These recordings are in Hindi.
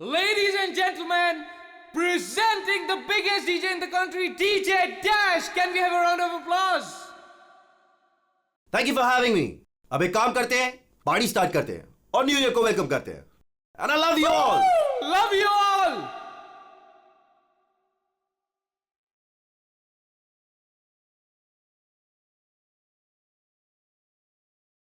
Ladies and gentlemen, presenting the biggest DJ in the country, DJ Dash. Can we have a round of applause? Thank you for having me. अब एक काम करते हैं, पार्टी स्टार्ट करते हैं और न्यू ईयर को वेलकम करते हैं. And I love you all. Love you all.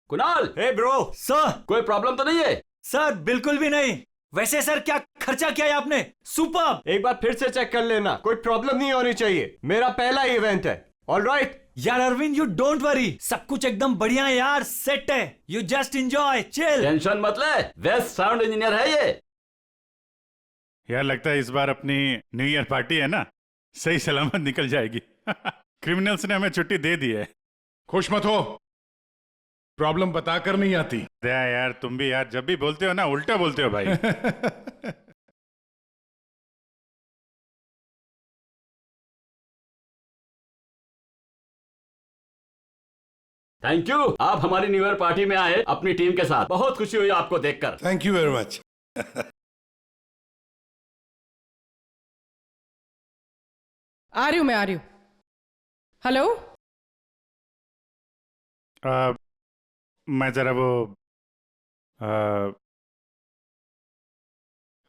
Kunal, hey bro. Sir. कोई प्रॉब्लम तो नहीं है? सर बिल्कुल भी नहीं. वैसे सर क्या खर्चा किया है आपने? सुपर. एक बार फिर से चेक कर लेना, कोई प्रॉब्लम नहीं होनी चाहिए. मेरा पहला इवेंट है. ऑलराइट. यार अरविंद, यू डोंट वरी, सब कुछ एकदम बढ़िया है यार, सेट है. You just enjoy, chill. Tension मत ले, बेस्ट साउंड इंजीनियर है ये. यार लगता है इस बार अपनी न्यू ईयर पार्टी है ना, सही सलामत निकल जाएगी. क्रिमिनल्स ने हमें छुट्टी दे दी है. खुश मत हो, प्रॉब्लम बताकर नहीं आती. यार तुम भी यार जब भी बोलते हो ना उल्टा बोलते हो भाई. थैंक यू, आप हमारी न्यू ईयर पार्टी में आए अपनी टीम के साथ. बहुत खुशी हुई आपको देखकर. Thank you very much. आ रही हूँ, मैं आ रही हूँ. हेलो. मैं जरा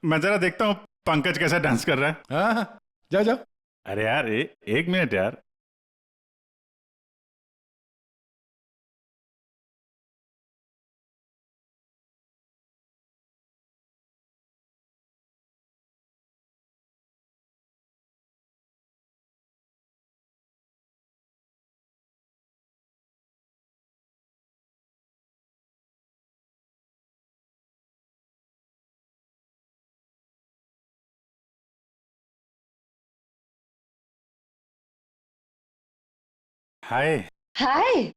मैं जरा देखता हूँ पंकज कैसा डांस कर रहा है. हाँ, जा जा. अरे यार एक मिनट यार. हाय. हाय.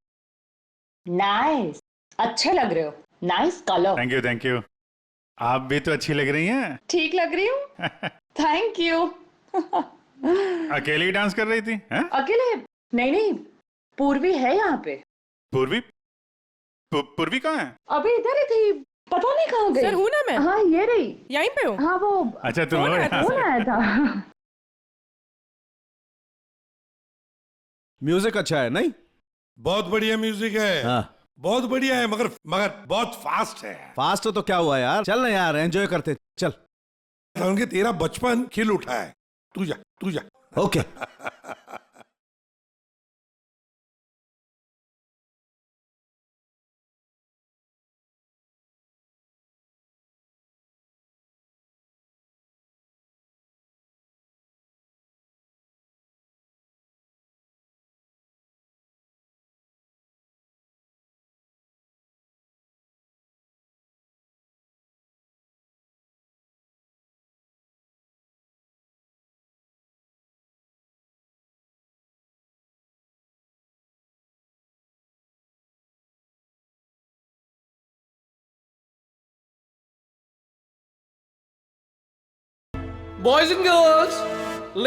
नाइस. अच्छे लग रहे हो. Nice colour. Thank you. आप भी तो अच्छी लग रही हैं. ठीक लग रही हूँ. Thank you. अकेली डांस कर रही थी? अकेले नहीं, पूर्वी है यहाँ पे. पूर्वी? पूर्वी कहाँ है? अभी इधर ही थी, पता नहीं कहाँ गई. सर हूँ ना मैं. हाँ ये रही. यहीं पे हूँ. हाँ वो. अच्छा तुम हो यहाँ कौन से. आया था? म्यूजिक अच्छा है नहीं? बहुत बढ़िया म्यूजिक है. हाँ. बहुत बढ़िया है, मगर बहुत फास्ट है. फास्ट हो तो क्या हुआ यार, चल ना यार, एंजॉय करते. चल. उनके तेरा बचपन खिल उठा है. तू जा. Okay. Boys and girls,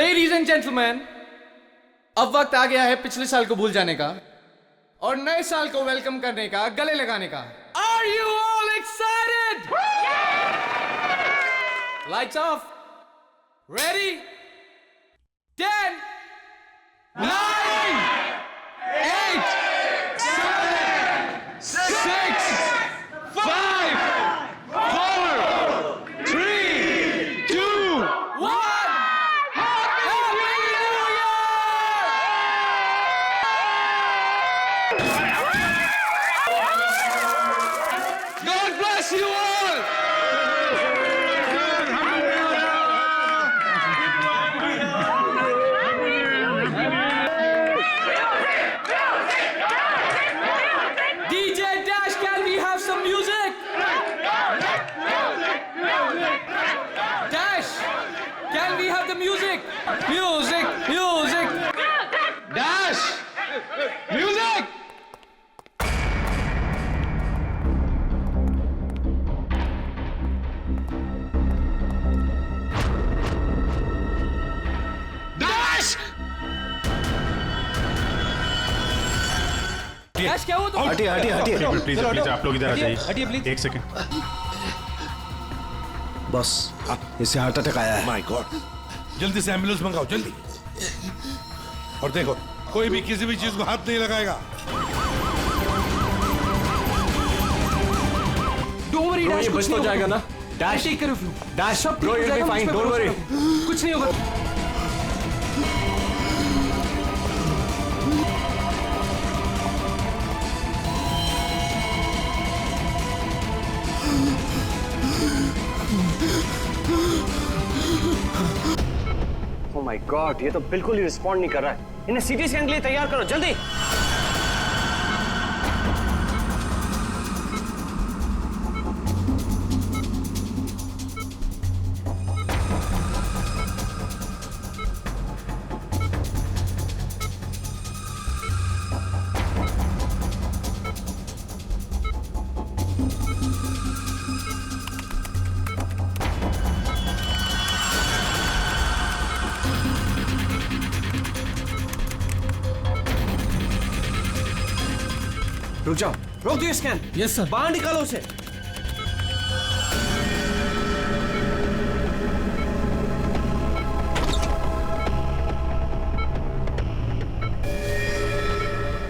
ladies and gentlemen, अब वक्त आ गया है पिछले साल को भूल जाने का और नए साल को वेलकम करने का, गले लगाने का. Are you all excited? Lights off. Ready? 10, 9, 8, 7, 6, 5, 4, 3, 2, 1. Happy New Year! God bless you all! DJ Dash, can we have some music? Dash, can we have the music? Music! Dash, music! Dash! Dash, क्या हुआ? हटिए प्लीज आप लोग इधर आ जाइए. हटिए प्लीज. एक सेकंड. बॉस इसे हार्ट अटैक आया है। माय गॉड, जल्दी से एम्बुलेंस मंगाओ, जल्दी। और देखो, कोई भी किसी भी चीज को हाथ नहीं लगाएगा। डोंट वरी डैश, ये बच तो जाएगा ना। Dash take care of you. Dash सब ठीक ब्रो, हो you'll be जाएगा, fine, मुझ पे don't भरोसा worry। करो। कुछ नहीं होगा। ओह माय गॉड, ये तो बिल्कुल ही रिस्पॉन्ड नहीं कर रहा है। इन्हें सीटी स्कैन के लिए तैयार करो जल्दी। रुक जाओ, रोक दियो स्कैन। Yes sir. बाहर निकालो उसे।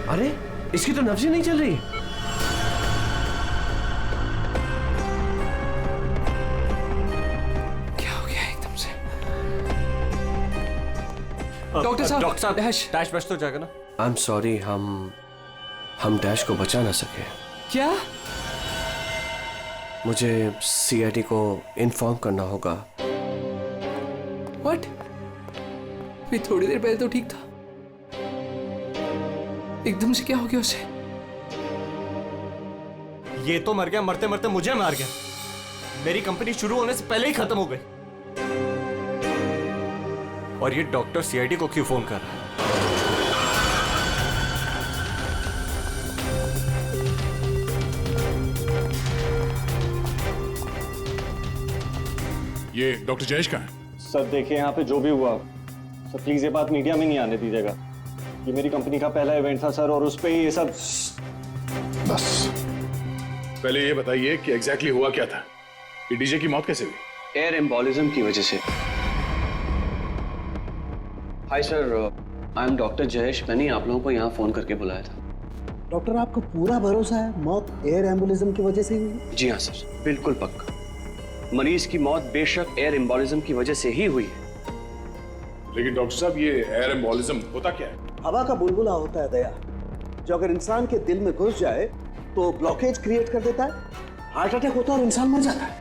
अरे इसकी तो नब्ज ही नहीं चल रही। क्या हो गया एकदम से? डॉक्टर साहब, डॉक्टर साहब, डैश। डैश बच तो जाएगा ना। आई एम सॉरी, हम डैश को बचा ना सके। क्या? मुझे सीआईडी को इन्फॉर्म करना होगा। व्हाट? भी थोड़ी देर पहले तो ठीक था, एकदम से क्या हो गया उसे? ये तो मर गया, मरते मरते मुझे मार गया। मेरी कंपनी शुरू होने से पहले ही खत्म हो गई। और ये डॉक्टर सीआईडी को क्यों फोन कर रहा है? ये डॉक्टर जयेश का है? सर देखिए, यहाँ पे जो भी हुआ सर, प्लीज ये बात मीडिया में नहीं आने दीजिएगा। ये मेरी कंपनी का पहला इवेंट था सर, और उस पे ये सब। बस पहले ये बताइए कि एग्जैक्टली हुआ क्या था? ये डीजे की मौत कैसे हुई? एयर एम्बोलिज्म की वजह से। Hi sir, I am doctor Jayesh. मैंने आप लोगों को यहाँ फोन करके बुलाया था। डॉक्टर आपको पूरा भरोसा है मौत एयर एम्बुलिज्म की वजह से हुई? जी हाँ सर, बिल्कुल पक्का। मरीज की मौत बेशक एयर एम्बोलिज्म की वजह से ही हुई है। लेकिन डॉक्टर साहब, ये एयर एम्बोलिज्म होता क्या है? हवा का बुलबुला होता है दया, जो अगर इंसान के दिल में घुस जाए तो ब्लॉकेज क्रिएट कर देता है, हार्ट अटैक होता है और इंसान मर जाता है।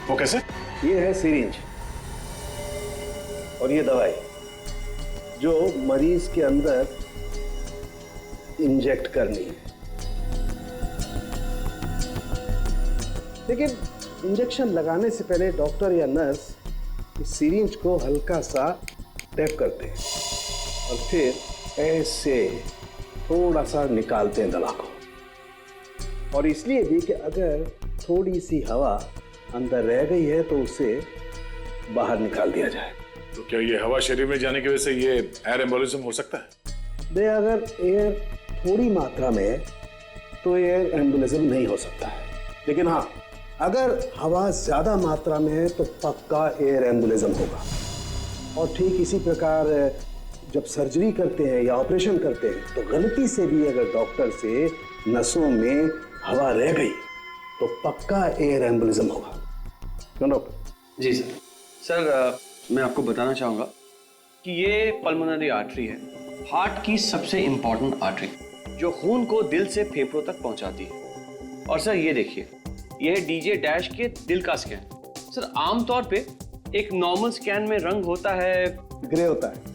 वो कैसे? ये है सिरिंज और ये दवाई जो मरीज के अंदर इंजेक्ट करनी है। लेकिन इंजेक्शन लगाने से पहले डॉक्टर या नर्स इस सिरिंज को हल्का सा टैप करते हैं और फिर ऐसे थोड़ा सा निकालते हैं दवा को। और इसलिए भी कि अगर थोड़ी सी हवा अंदर रह गई है तो उसे बाहर निकाल दिया जाए। तो क्या ये हवा शरीर में जाने की वजह से ये एयर एम्बोलिज्म हो सकता है? अगर एयर थोड़ी मात्रा में है तो एयर एम्बुलिज्म नहीं हो सकता है, लेकिन हाँ, अगर हवा ज्यादा मात्रा में है तो पक्का एयर एम्बुलिज्म होगा। और ठीक इसी प्रकार जब सर्जरी करते हैं या ऑपरेशन करते हैं तो गलती से भी अगर डॉक्टर से नसों में हवा रह गई तो पक्का एयर एम्बुलिज्म होगा। डॉक्टर? जी सर। सर मैं आपको बताना चाहूँगा कि ये पल्मोनरी आर्टरी है, हार्ट की सबसे इंपॉर्टेंट आर्टरी, जो खून को दिल से फेफड़ों तक पहुंचाती है। और सर ये देखिए, यह है डीजे डैश के दिल का स्कैन। सर आमतौर पे एक नॉर्मल स्कैन में रंग होता है, ग्रे होता है।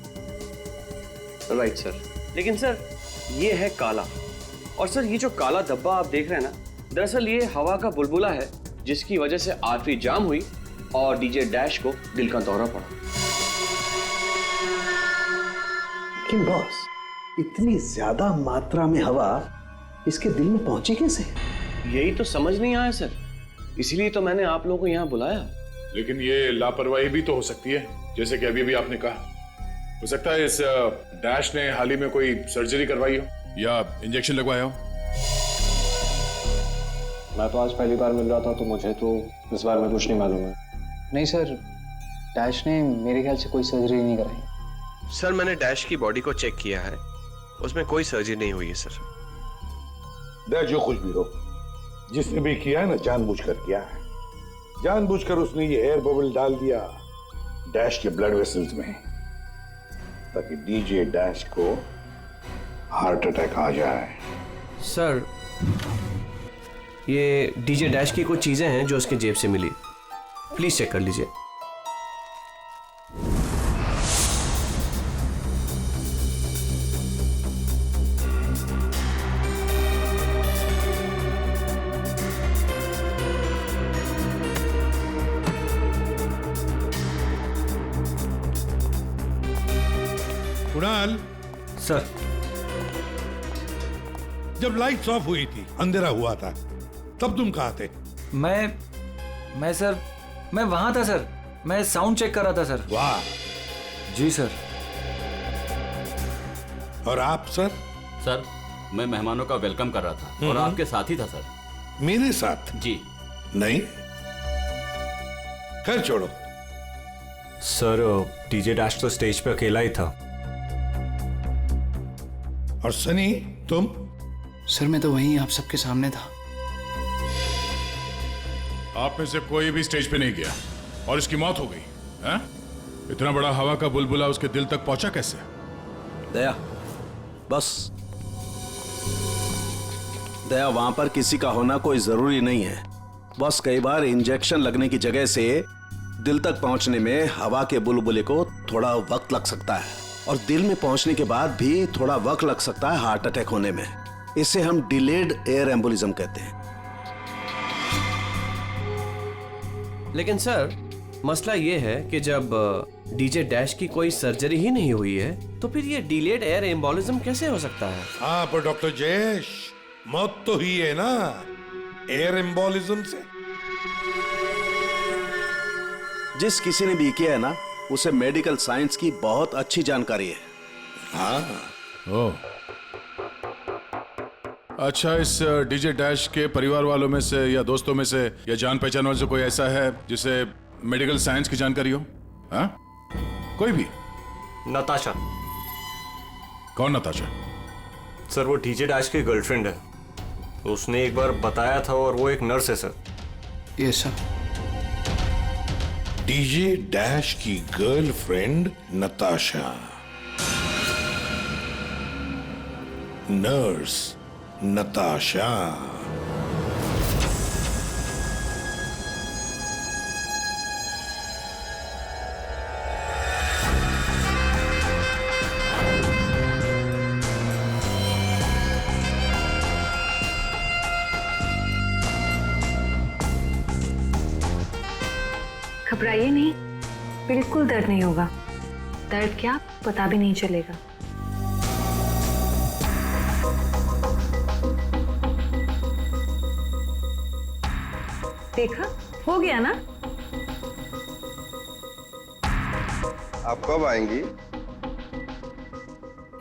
राइट सर, लेकिन सर ये है काला। और सर ये जो काला धब्बा आप देख रहे हैं ना, दरअसल ये हवा का बुलबुला है, जिसकी वजह से आर्टरी जाम हुई और डीजे डैश को दिल का दौरा पड़ा। लेकिन बॉस, इतनी ज्यादा मात्रा में हवा इसके दिल में पहुंची कैसे? यही तो समझ नहीं आया सर, इसीलिए तो मैंने आप लोगों को यहाँ बुलाया। लेकिन ये लापरवाही भी तो हो सकती है, जैसे कि अभी अभी आपने कहा। हो सकता है इस डैश ने हाल ही में कोई सर्जरी करवाई हो या इंजेक्शन लगवाया हो। मैं तो आज पहली बार मिल रहा था, तो मुझे तो इस बारे में कुछ नहीं मालूम है। नहीं सर, डैश ने मेरे ख्याल से कोई सर्जरी नहीं कराई। सर मैंने डैश की बॉडी को चेक किया है, उसमें कोई सर्जरी नहीं हुई है सर। डैश जो कुछ भी हो, जिसने भी किया है ना जानबूझकर किया है। जानबूझकर उसने ये एयर बबल डाल दिया डैश के ब्लड वेसल्स में, ताकि डीजे डैश को हार्ट अटैक आ जाए। सर ये डीजे डैश की कुछ चीजें हैं जो उसके जेब से मिली, प्लीज चेक कर लीजिए। कुणाल सर, जब लाइट्स ऑफ हुई थी, अंधेरा हुआ था, तब तुम कहाँ थे? मैं सर, मैं वहां था सर। मैं साउंड चेक कर रहा था सर। वाह। जी सर। और आप सर? सर मैं मेहमानों का वेलकम कर रहा था और आपके साथ ही था सर। मेरे साथ? जी नहीं, खैर छोड़ो। सर डीजे डैश तो स्टेज पे अकेला ही था। और सनी तुम? सर मैं तो वहीं आप सबके सामने था। आप में से कोई भी स्टेज पे नहीं गया और इसकी मौत हो गई है? इतना बड़ा हवा का बुलबुला उसके दिल तक पहुंचा कैसे? दया, बस दया, वहां पर किसी का होना कोई जरूरी नहीं है। बस कई बार इंजेक्शन लगने की जगह से दिल तक पहुंचने में हवा के बुलबुले को थोड़ा वक्त लग सकता है, और दिल में पहुंचने के बाद भी थोड़ा वक्त लग सकता है हार्ट अटैक होने में। इसे हम डिलेड एयर एम्बोलिज्म कहते हैं। लेकिन सर मसला ये है कि जब डीजे डैश की कोई सर्जरी ही नहीं हुई है तो फिर ये डिलेड एयर एम्बोलिज्म कैसे हो सकता है? हाँ पर डॉक्टर जयेश, मौत तो ही है ना एयर एम्बोलिज्म से। जिस किसी ने भी किया है ना, उसे मेडिकल साइंस की बहुत अच्छी जानकारी है। हाँ। ओह, अच्छा, इस डीजे डैश के परिवार वालों में से या दोस्तों में से या जान पहचान वालों से कोई ऐसा है जिसे मेडिकल साइंस की जानकारी हो? हाँ? कोई भी? नताशा। कौन नताशा? सर वो डीजे डैश की गर्लफ्रेंड है। उसने एक बार बताया था और वो एक नर्स है sir. Yes sir. DJ dash की गर्लफ्रेंड नताशा, नर्स नताशा। घबराइए नहीं, बिल्कुल दर्द नहीं होगा। दर्द क्या, पता भी नहीं चलेगा। देखा, हो गया ना? आप कब आएंगी?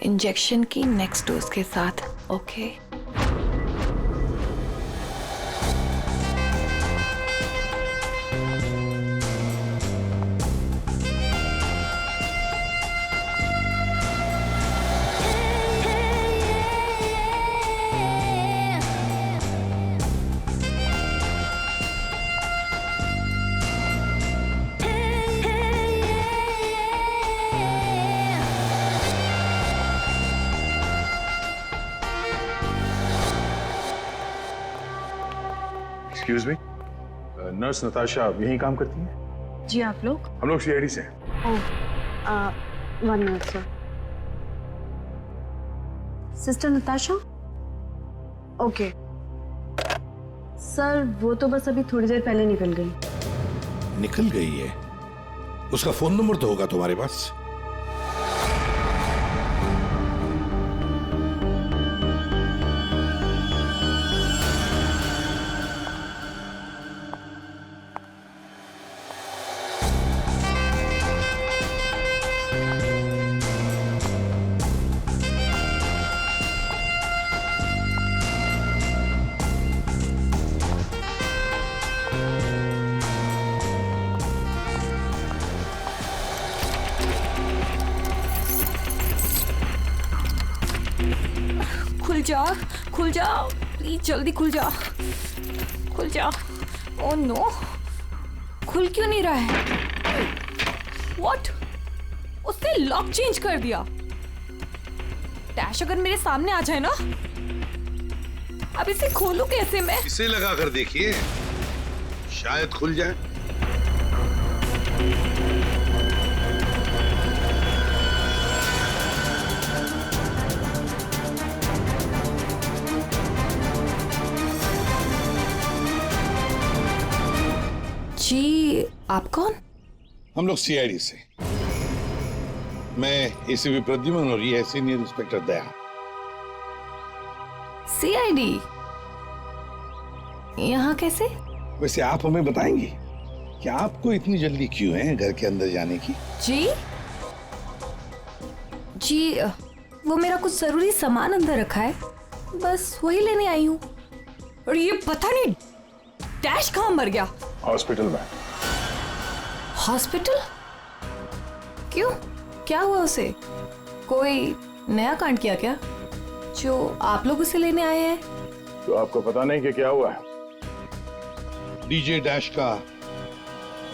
इंजेक्शन की नेक्स्ट डोज के साथ। Okay. Excuse me, nurse Natasha यहीं काम करती है? जी, आप लोग? हम लोग सीआईडी से हैं। ओह, 1 minute sir. Sister Natasha? Okay sir, वो तो बस अभी थोड़ी देर पहले निकल गई। निकल गई है? उसका फोन नंबर तो होगा तुम्हारे पास? जा, खुल जा, प्लीज जल्दी खुल जा, खुल जा। ओह नो, खुल क्यों नहीं रहा है? व्हाट? उसने लॉक चेंज कर दिया। डैश अगर मेरे सामने आ जाए ना, अब इसे खोलूं कैसे मैं? इसे लगा कर देखिए, शायद खुल जाए। जी, आप कौन? हम लोग सीआईडी से। मैं एसीपी प्रद्युमन और ये है सीनियर इंस्पेक्टर दया। सीआईडी यहाँ कैसे? वैसे आप हमें बताएंगी कि आपको इतनी जल्दी क्यों है घर के अंदर जाने की? जी जी, वो मेरा कुछ जरूरी सामान अंदर रखा है, बस वही लेने आई हूँ। और ये पता नहीं डैश कहाँ मर गया? हॉस्पिटल में। हॉस्पिटल? क्यों, क्या हुआ उसे? कोई नया कांड किया क्या जो आप लोग उसे लेने आए हैं? तो आपको पता नहीं कि क्या हुआ है? डीजे डैश का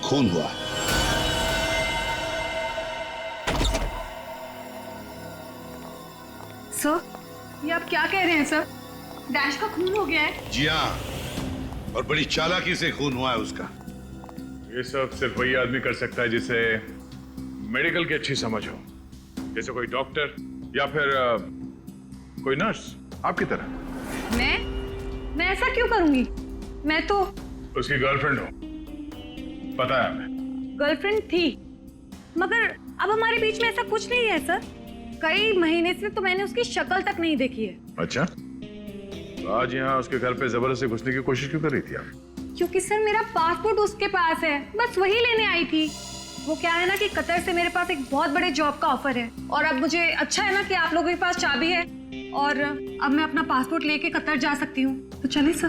खून हुआ। सर, ये आप क्या कह रहे हैं सर? डैश का खून हो गया है? जी हाँ, और बड़ी चालाकी से खून हुआ है उसका। ये सब सिर्फ वही आदमी कर सकता है जिसे मेडिकल की अच्छी समझ हो, जैसे कोई डॉक्टर या फिर कोई नर्स आपकी तरह। मैं ऐसा क्यों करूंगी? मैं तो उसकी गर्लफ्रेंड हो, पता है हमें। गर्लफ्रेंड थी, मगर अब हमारे बीच में ऐसा कुछ नहीं है सर। कई महीने से तो मैंने उसकी शक्ल तक नहीं देखी है। अच्छा, तो आज यहाँ उसके घर पे जबरदस्ती घुसने की कोशिश क्यों कर रही थी आप? क्योंकि सर मेरा पासपोर्ट उसके पास है, बस वही लेने आई थी। वो क्या है ना कि कतर से मेरे पास एक बहुत बड़े जॉब का ऑफर है, और अब मुझे अच्छा है ना कि आप लोगों के पास चाबी है, और अब मैं अपना पासपोर्ट लेके कतर जा सकती हूँ। तो चलिए सर।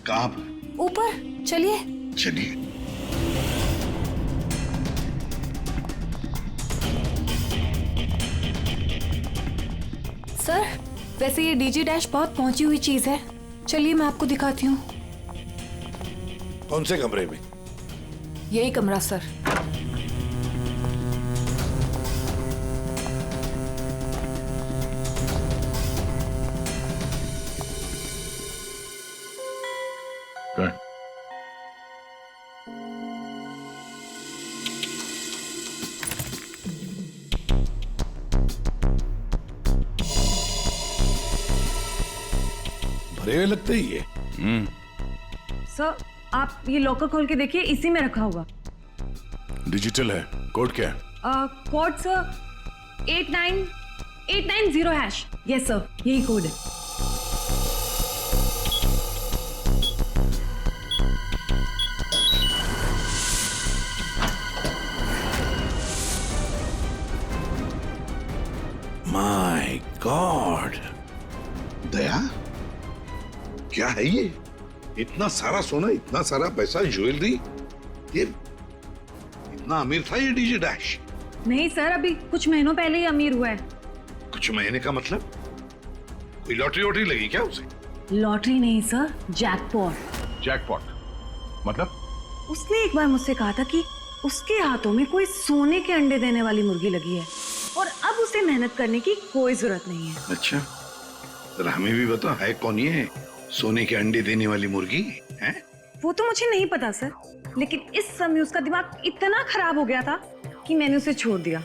कहाँ पर? ऊपर चलिए। चलिए। सर, वैसे ये डीजे डैश बहुत पहुंची हुई चीज है, चलिए मैं आपको दिखाती हूँ। कौन से कमरे में? यही कमरा सर। भरे हुए लगते ही है। सर, आप ये लॉकर खोल के देखिए, इसी में रखा होगा। डिजिटल है। कोड क्या है? Code sir 89890#। यस सर, यही कोड है। माय गॉड, दया, क्या है ये? इतना सारा सोना, इतना सारा पैसा, ज्वेलरी, ये इतना अमीर था ये डीजे डैश? नहीं सर, अभी कुछ महीनों पहले ही अमीर हुआ है। कुछ महीने का मतलब? कोई लॉटरी वॉटरी लगी क्या उसे? लॉटरी नहीं सर, जैकपॉट। जैकपॉट मतलब? उसने एक बार मुझसे कहा था कि उसके हाथों में कोई सोने के अंडे देने वाली मुर्गी लगी है, और अब उसे मेहनत करने की कोई जरूरत नहीं है। अच्छा, तो हमें भी बता, है कौन ये सोने के अंडे देने वाली मुर्गी है? वो तो मुझे नहीं पता सर, लेकिन इस समय उसका दिमाग इतना खराब हो गया था कि मैंने उसे छोड़ दिया।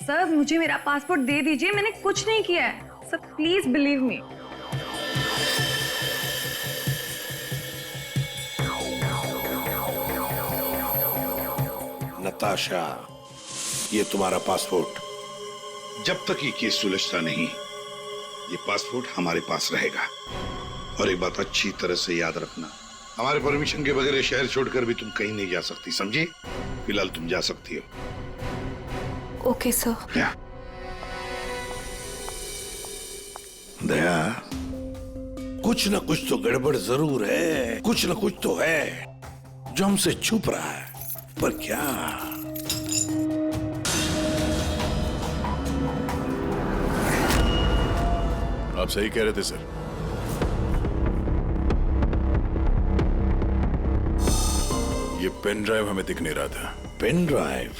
सर, मुझे मेरा पासपोर्ट दे दीजिए, मैंने कुछ नहीं किया है sir, please believe me. Natasha, ये तुम्हारा पासपोर्ट। जब तक ये केस सुलझता नहीं, ये पासपोर्ट हमारे पास रहेगा। और एक बात अच्छी तरह से याद रखना, हमारे परमिशन के बगैर शहर छोड़कर भी तुम कहीं नहीं जा सकती, समझी? फिलहाल तुम जा सकती हो। Okay sir. दया, कुछ ना कुछ तो गड़बड़ जरूर है, कुछ ना कुछ तो है जो हमसे छुप रहा है, पर क्या? आप सही कह रहे थे सर। ये पेन ड्राइव हमें दिख नहीं रहा था। Pen drive?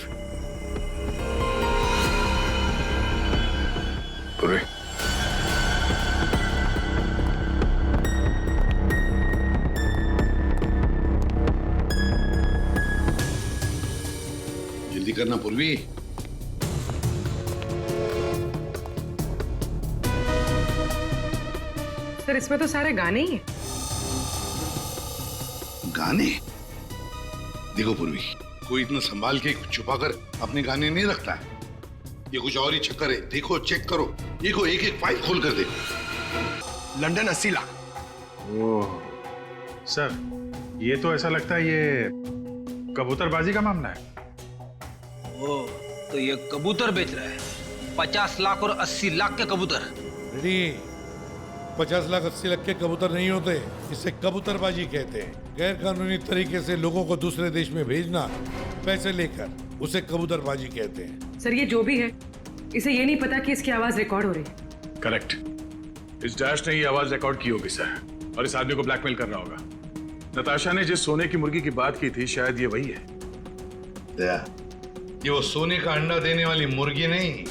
पूर्वी, जल्दी करना पूर्वी। सर इसमें तो सारे गाने ही हैं। गाने? देखो पूर्वी, कोई इतना संभाल के छुपाकर अपने गाने नहीं रखता है। ये कुछ और ही चक्कर है। देखो, चेक करो, देखो, एक एक फाइल खोल कर देखो। लंदन 80 लाख। ओह सर, ये तो ऐसा लगता है ये कबूतरबाजी का मामला है। ओ, तो ये कबूतर बेच रहा है। 50 लाख और 80 लाख के कबूतर। रेडी? 50 लाख 80 लाख के कबूतर नहीं होते, इसे कबूतरबाजी कहते हैं। गैर कानूनी तरीके से लोगों को दूसरे देश में भेजना पैसे लेकर, उसे कबूतरबाजी कहते हैं। सर ये जो भी है, इसे ये नहीं पता कि इसकी आवाज रिकॉर्ड हो रही है। करेक्ट। इस डैश ने ये आवाज रिकॉर्ड की होगी सर, और इस आदमी को ब्लैकमेल कर रहा होगा। नताशा ने जिस सोने की मुर्गी की बात की थी, शायद ये वही है। ये वो सोने का अंडा देने वाली मुर्गी नहीं,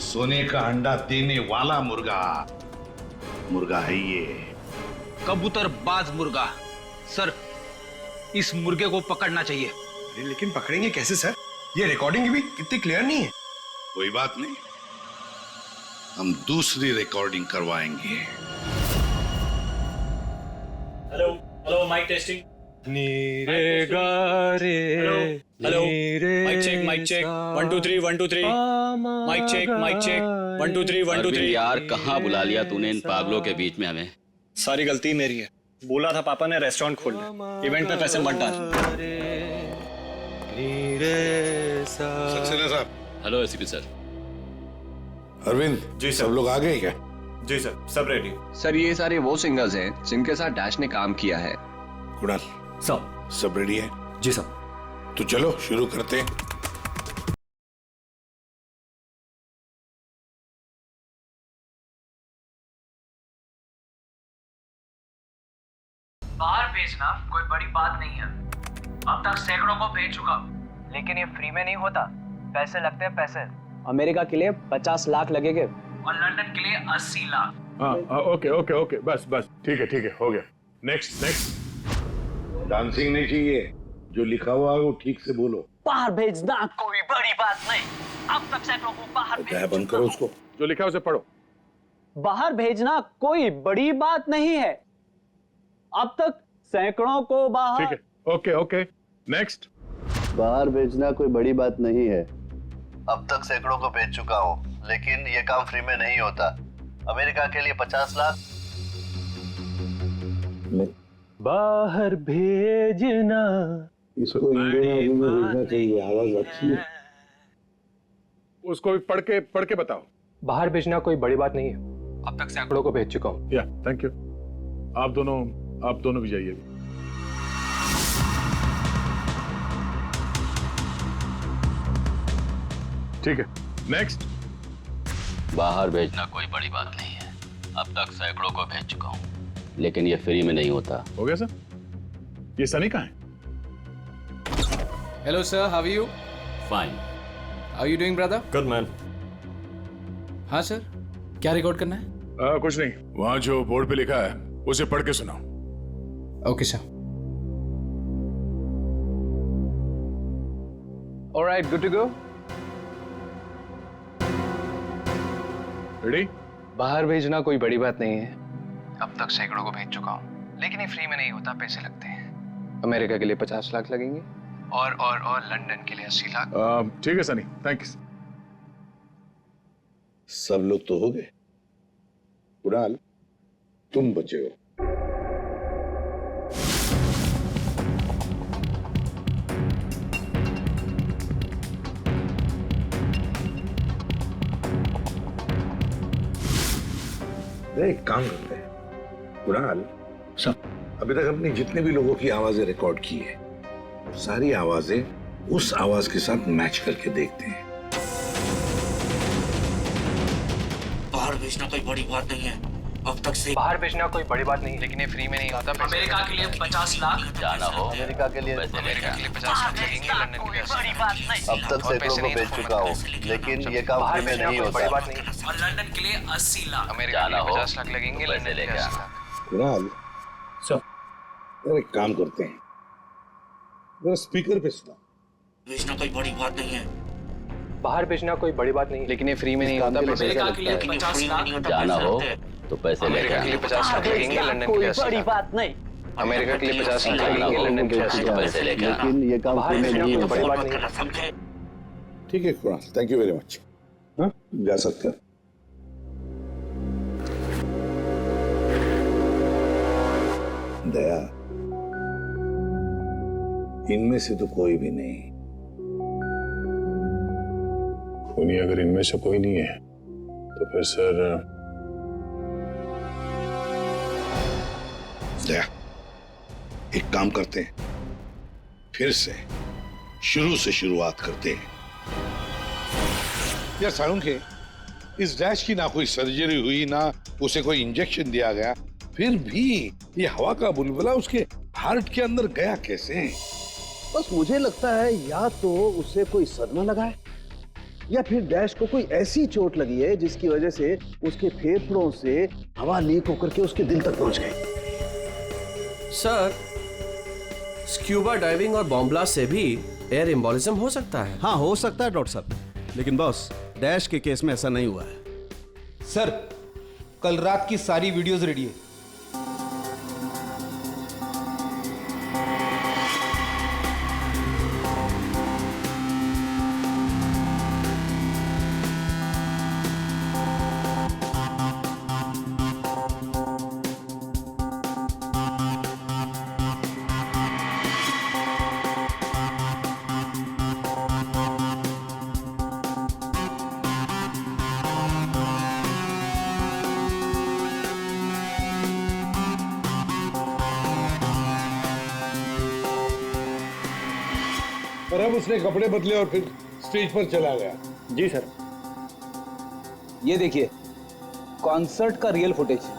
सोने का अंडा देने वाला मुर्गा है ये। कबूतरबाज मुर्गा। सर, इस मुर्गे को पकड़ना चाहिए। लेकिन पकड़ेंगे कैसे सर? ये रिकॉर्डिंग भी कितनी क्लियर नहीं है। कोई बात नहीं, हम दूसरी रिकॉर्डिंग करवाएंगे। Hello hello, mic testing. नीरे गारे। Hello, mic check, mic check. 1 2 3 1 2 3। Mic check, mic check. 1 2 3 1 2 3। यार कहाँ बुला लिया तूने इन पागलों के बीच में हमें? सारी गलती मेरी है। बोला था पापा ने रेस्टोरेंट खोलना, इवेंट पे पैसे मत डाल। सक्सेना साहब। Hello ACP sir. Arvind ji, सब लोग आ गए क्या? जी सर, सब रेडी। सर ये सारे वो सिंगर्स हैं जिनके साथ डैश ने काम किया है। कुणाल, सब रेडी है? जी सर। तो चलो शुरू करते हैं। बाहर भेजना कोई बड़ी बात नहीं है। अब तक सैकड़ों को भेज चुका, लेकिन ये फ्री में नहीं होता। पैसे लगते हैं, पैसे। अमेरिका के लिए 50 लाख लगेंगे और लंदन के लिए 80 लाख। हाँ, ओके ओके ओके, बस बस, ठीक है, हो गया। Next next. डांसिंग नहीं चाहिए, जो लिखा हुआ है वो ठीक से बोलो। बाहर भेजना कोई बड़ी बात नहीं। अब तक सैकड़ों को बाहर भेज। बंद करो उसको। जो लिखा है उसे पढ़ो। बाहर भेजना कोई बड़ी बात नहीं है। अब तक सैकड़ों को बाहर। ठीक है, ओके ओके, नेक्स्ट। बाहर भेजना कोई बड़ी बात नहीं है। अब तक सैकड़ों को भेज चुका हूँ, लेकिन ये काम फ्री में नहीं होता। अमेरिका के लिए 50 लाख। बाहर भेजना। इसको इंडियन में भेजना चाहिए, आवाज अच्छी है। उसको भी पढ़ के बताओ। बाहर भेजना कोई बड़ी बात नहीं है। अब तक सैकड़ों को भेज चुका हूँ। या, थैंक यू। आप दोनों भी जाइए। ठीक है, नेक्स्ट। बाहर भेजना कोई बड़ी बात नहीं है। अब तक सैकड़ों को भेज चुका हूँ, लेकिन ये फ्री में नहीं होता। हो गया सर? ये सनी कहाँ है? Hello sir, how are you? Fine. How are you doing brother? Good man. हाँ सर, क्या रिकॉर्ड करना है? कुछ नहीं, वहां जो बोर्ड पे लिखा है उसे पढ़ के सुनाओ। Okay sir. Alright, good to go. Ready? बाहर भेजना कोई बड़ी बात नहीं है। अब तक सैकड़ों को भेज चुका हूँ, लेकिन ये फ्री में नहीं होता। पैसे लगते हैं। अमेरिका के लिए 50 लाख लगेंगे और लंदन के लिए 80 लाख। ठीक है सनी, थैंक्स। सब लोग तो हो गए। कुणाल, तुम बचे हो। एक काम करते हैं कुणाल, अभी तक हमने जितने भी लोगों की आवाजें रिकॉर्ड की है, सारी आवाजें उस आवाज के साथ मैच करके देखते हैं। बाहर भेजना कोई बड़ी बात नहीं है। अब तक से बाहर भेजना कोई बड़ी बात नहीं, लेकिन ये फ्री में नहीं होता। अमेरिका के लिए 50 लाख जाना हो अमेरिका के लिए अमेरिका के लिए 50 लाख लगेंगे, लंदन के लिए 80 लाख। अब तक सैकड़ों को बेच चुका हूँ, लेकिन ये काम फ्री में नहीं होता। बड़ी बात नहीं। और लंदन के लिए 80 लाख। अमेरिका के लिए 50 लाख लगेंगे, लंदन के लिए 80 लाख। कुणाल सर एक काम करते हैं, जरा स्पीकर पे सुना। भेजना कोई बड़ी बात नहीं है। बाहर भेजना कोई बड़ी बात नहीं, लेकिन ये फ्री में नहीं होता। अमेरिका के लिए 50 लाख। जाना हो तो पैसे अमेरिका के लिए 50 लाख लगेंगे, लंदन के लिए 80 लाख। बात नहीं। अमेरिका के लिए 50 लाख लगेंगे, लंदन के लिए 80 लाख। पैसे लेके लेकिन ये काम फ्री में नहीं बड़ी होता। बात नहीं। ठीक है Kunal, thank you very much. हाँ जा सकते हैं। दया, इनमें से तो कोई भी नहीं। उन्हीं अगर इनमें से कोई नहीं है तो फिर सर दया, एक काम करते हैं, फिर से शुरू से शुरुआत करते हैं। यार सारुंखे, इस डैश की ना कोई सर्जरी हुई, ना उसे कोई इंजेक्शन दिया गया, फिर भी ये हवा का बुलबुला उसके हार्ट के अंदर गया कैसे? बस मुझे लगता है या तो उसे कोई सदमा लगा है, या फिर डैश को कोई ऐसी चोट लगी है जिसकी वजह से उसके फेफड़ों से हवा लीक होकर के उसके दिल तक पहुंच गई। सर, स्क्यूबा डाइविंग और बॉम्ब ब्लास्ट से भी एयर एम्बोलिज्म हो सकता है। हाँ हो सकता है डॉक्टर साहब, लेकिन बॉस डैश के केस में ऐसा नहीं हुआ है। सर कल रात की सारी वीडियोस रेडी है। और अब उसने कपड़े बदले और फिर स्टेज पर चला गया। जी सर, ये देखिए कॉन्सर्ट का real footage.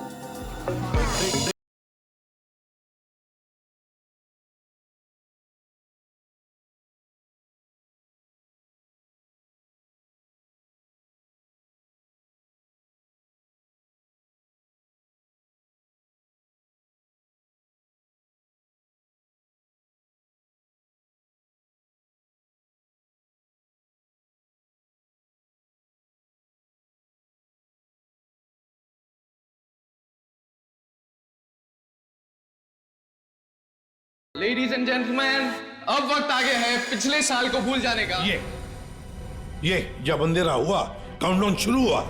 Ladies and gentleman, अब वक्त आ गया है पिछले साल को भूल जाने का। ये जब अंधेरा हुआ, काउंटडाउन शुरू हुआ,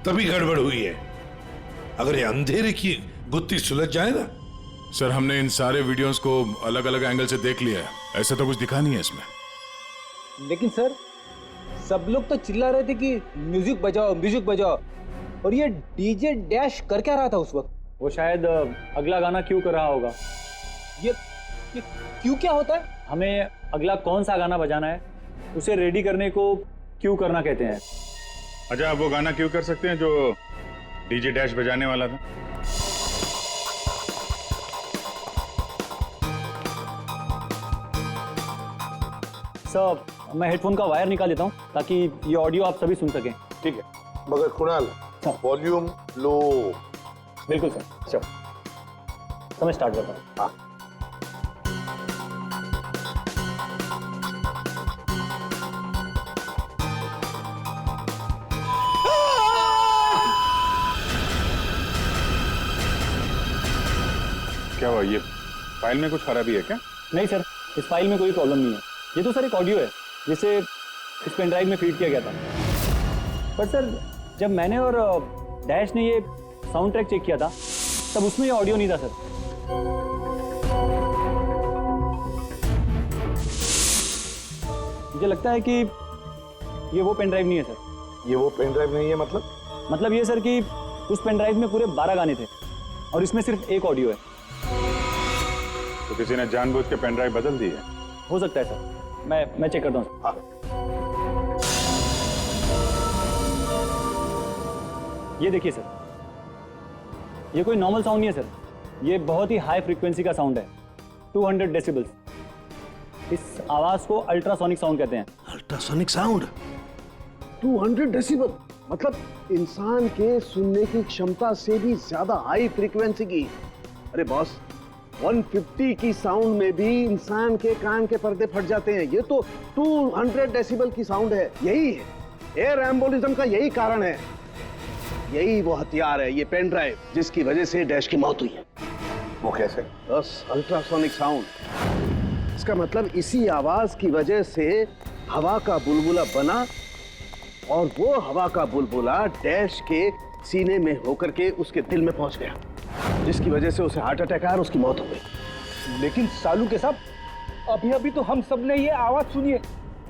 तभी गड़बड़ हुई है। अगर ये अंधेरे की गुत्थी सुलझ जाए ना। सर हमने इन सारे वीडियोस को अलग अलग एंगल से देख लिया है, ऐसा तो कुछ दिखा नहीं है इसमें। लेकिन सर सब लोग तो चिल्ला रहे थे कि म्यूजिक बजाओ म्यूजिक बजाओ, और ये डीजे डैश कर क्या रहा था उस वक्त? वो शायद अगला गाना क्यों कर रहा होगा। ये क्यों क्या होता है? हमें अगला कौन सा गाना बजाना है उसे रेडी करने को क्यों करना कहते हैं। अच्छा, आप वो गाना क्यों कर सकते हैं जो डीजे डैश बजाने वाला था? सर मैं हेडफोन का वायर निकाल देता हूँ ताकि ये ऑडियो आप सभी सुन सकें। ठीक है, मगर कुणाल वॉल्यूम लो। बिल्कुल सर, चलो तो मैं स्टार्ट करता हूँ। हाँ। क्या हुआ, ये फाइल में कुछ खराबी है क्या? नहीं सर, इस फाइल में कोई प्रॉब्लम नहीं है। ये तो सर एक ऑडियो है जिसे इस पेन ड्राइव में फीड किया गया था। पर सर जब मैंने और डैश ने ये साउंड ट्रैक चेक किया था तब उसमें ये ऑडियो नहीं था सर। मुझे लगता है कि ये वो पेन ड्राइव नहीं है सर। ये वो पेन ड्राइव नहीं है मतलब ये सर कि उस पेन ड्राइव में पूरे 12 गाने थे और इसमें सिर्फ एक ऑडियो है। तो किसी ने जानबूझ के पेन ड्राइव बदल दी है? हो सकता है सर, मैं चेक करता हूँ। ये देखिए सर, ये कोई नॉर्मल साउंड नहीं है सर, ये बहुत ही हाई फ्रीक्वेंसी का साउंड है, 200 डेसिबल्स। इस आवाज को अल्ट्रासोनिक साउंड कहते हैं। अल्ट्रासोनिक साउंड 200 डेसिबल, मतलब इंसान के सुनने की क्षमता से भी ज्यादा हाई फ्रीक्वेंसी की। अरे बॉस, 150 की साउंड में भी इंसान के कान के पर्दे फट जाते हैं, ये तो 200 डेसिबल की साउंड है। यही है एयर एम्बोलिज्म का, यही कारण है, यही वो हथियार है, ये पेन ड्राइव जिसकी वजह से डैश की मौत हुई है। वो कैसे? बस अल्ट्रासोनिक साउंड, इसका मतलब इसी आवाज की वजह से हवा का बुलबुला बना और वो हवा का बुलबुला डैश के सीने में होकर के उसके दिल में पहुंच गया, जिसकी वजह से उसे हार्ट अटैक आया और उसकी मौत हो गई। लेकिन सालू के साहब, अभी अभी तो हम सब ने ये आवाज सुनी है,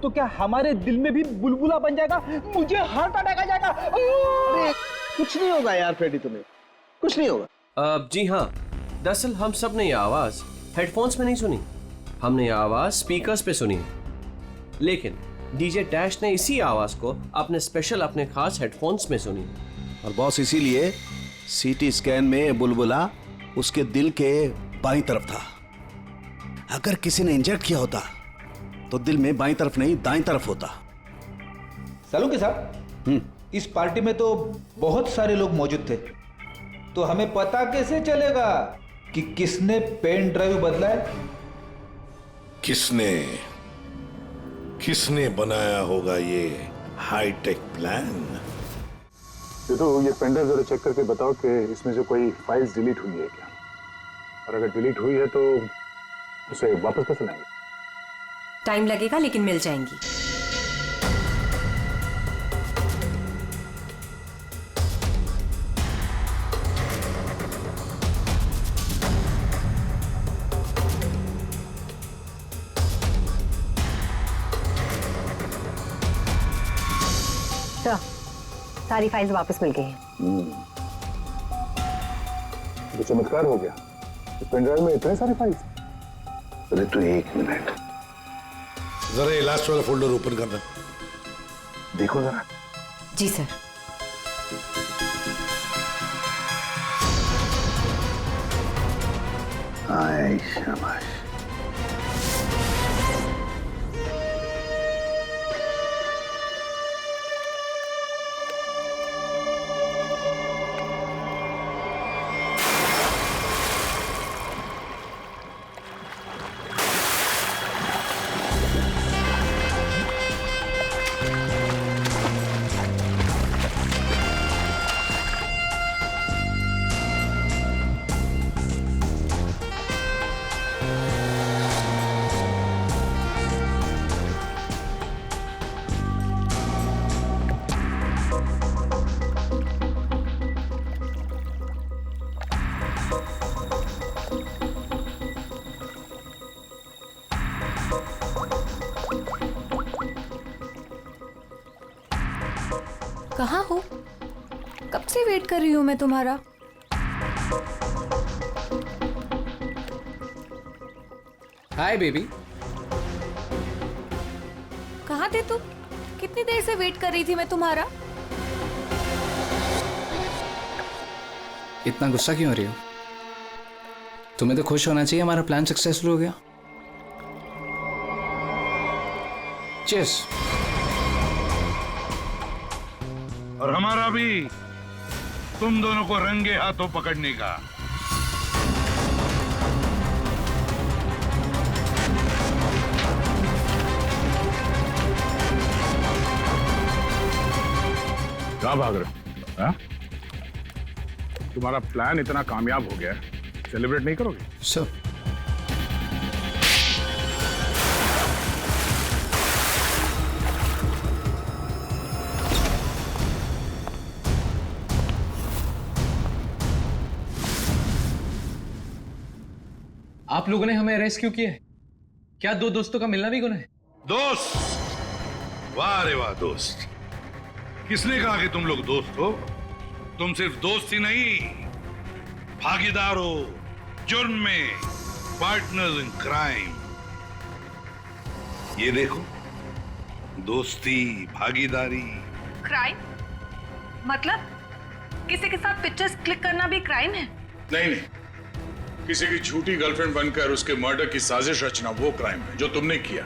तो क्या हमारे दिल में भी बुलबुला बन जाएगा? मुझे हार्ट अटैक आ जाएगा। अरे कुछ नहीं होगा यार फ्रेडी, तुम्हें कुछ नहीं होगा। जी हाँ, दरअसल हम सब ने ये आवाज हेडफोन्स में नहीं सुनी, हमने ये आवाज स्पीकर्स पे सुनी। लेकिन डीजे डैश ने इसी आवाज को अपने खास हेडफोन्स में सुनी। और बॉस, इसीलिए सीटी स्कैन में बुलबुला उसके दिल के बाईं तरफ था। अगर किसी ने इंजेक्ट किया होता तो दिल में बाईं तरफ नहीं दाईं तरफ होता। सालू के साहब, इस पार्टी में तो बहुत सारे लोग मौजूद थे, तो हमें पता कैसे चलेगा कि किसने पेन ड्राइव बदला है? किसने बनाया होगा ये हाईटेक प्लान? तो ये पेन ड्राइव जरा चेक करके बताओ कि इसमें से कोई फाइल्स डिलीट हुई है क्या, और अगर डिलीट हुई है तो उसे वापस कैसे लाएंगे? टाइम लगेगा लेकिन मिल जाएंगी। सारी फाइल्स वापस मिल गई हैं। तो चमत्कार हो गया, इस पेन ड्राइव में इतने सारे फाइल्स। अरे तो एक मिनट, जरा ये लास्ट वाला फोल्डर ओपन करना, देखो जरा। जी सर। आए शाबाश। कहाँ हो? कब से वेट कर रही हूँ मैं तुम्हारा। Hi baby. कहाँ थे तुम? कितनी देर से वेट कर रही थी मैं तुम्हारा। इतना गुस्सा क्यों हो रही हो? तुम्हें तो खुश होना चाहिए, हमारा प्लान सक्सेसफुल हो गया। चीयर्स। और हमारा भी तुम दोनों को रंगे हाथों पकड़ने का। कहाँ भाग रहे हो? तुम्हारा प्लान इतना कामयाब हो गया, सेलिब्रेट नहीं करोगे? सर, आप लोगों ने हमें अरेस्ट क्यों किया है? क्या दो दोस्तों का मिलना भी गुनाह है? दोस्त? वाह रे वाह दोस्त। किसने कहा कि तुम लोग दोस्त हो? तुम सिर्फ दोस्त ही नहीं, भागीदार हो जुर्म में, पार्टनर्स इन क्राइम। ये देखो, दोस्ती, भागीदारी। क्राइम मतलब? किसी के साथ पिक्चर्स क्लिक करना भी क्राइम है? नहीं नहीं, किसी की झूठी गर्लफ्रेंड बनकर उसके मर्डर की साजिश रचना वो क्राइम है जो तुमने किया,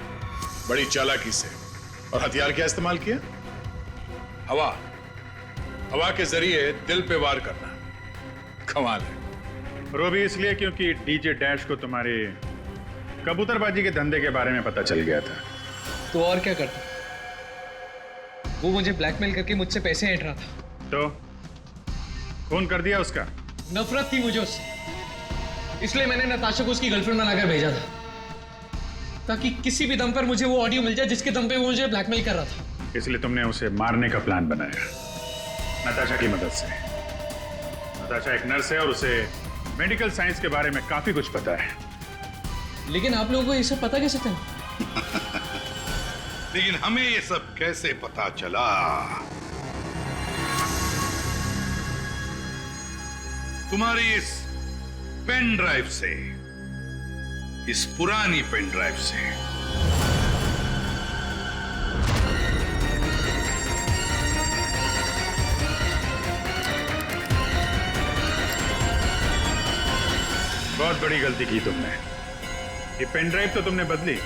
बड़ी चालाकी से। और हथियार क्या इस्तेमाल किया? हवा। हवा के जरिए दिल पे वार करना, कमाल है। और वो भी इसलिए क्योंकि डीजे डैश को तुम्हारे कबूतरबाजी के धंधे के बारे में पता चल गया था। तो और क्या करता? वो मुझे ब्लैकमेल करके मुझसे पैसे ऐंठ रहा था। तो खून कर दिया उसका? नफरत थी मुझे उससे, इसलिए मैंने नताशा को उसकी गर्लफ्रेंड बनाकर भेजा था, ताकि किसी भी दम पर मुझे वो ऑडियो मिल जाए जिसके दम पे वो मुझे ब्लैकमेल कर रहा था। इसलिए तुमने उसे मारने का प्लान बनाया नताशा की मदद से। नताशा एक नर्स है और उसे मेडिकल साइंस के बारे में काफी कुछ पता है। लेकिन आप लोगों को ये सब पता कैसे था? लेकिन हमें ये सब कैसे पता चला? तुम्हारी इस पेन ड्राइव से, इस पुरानी पेन ड्राइव से। बहुत बड़ी गलती की तुमने। ये पेन ड्राइव तो तुमने बदली,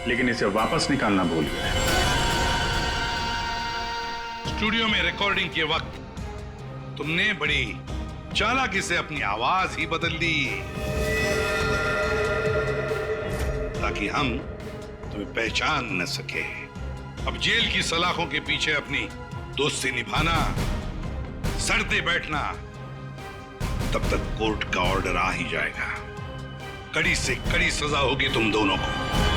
लेकिन इसे वापस निकालना भूल गए। स्टूडियो में रिकॉर्डिंग के वक्त तुमने बड़ी चालाकी से अपनी आवाज ही बदल दी, ताकि हम तुम्हें पहचान न सके। अब जेल की सलाखों के पीछे अपनी दोस्ती निभाना, सड़ते बैठना, तब तक कोर्ट का ऑर्डर आ ही जाएगा। कड़ी से कड़ी सजा होगी तुम दोनों को।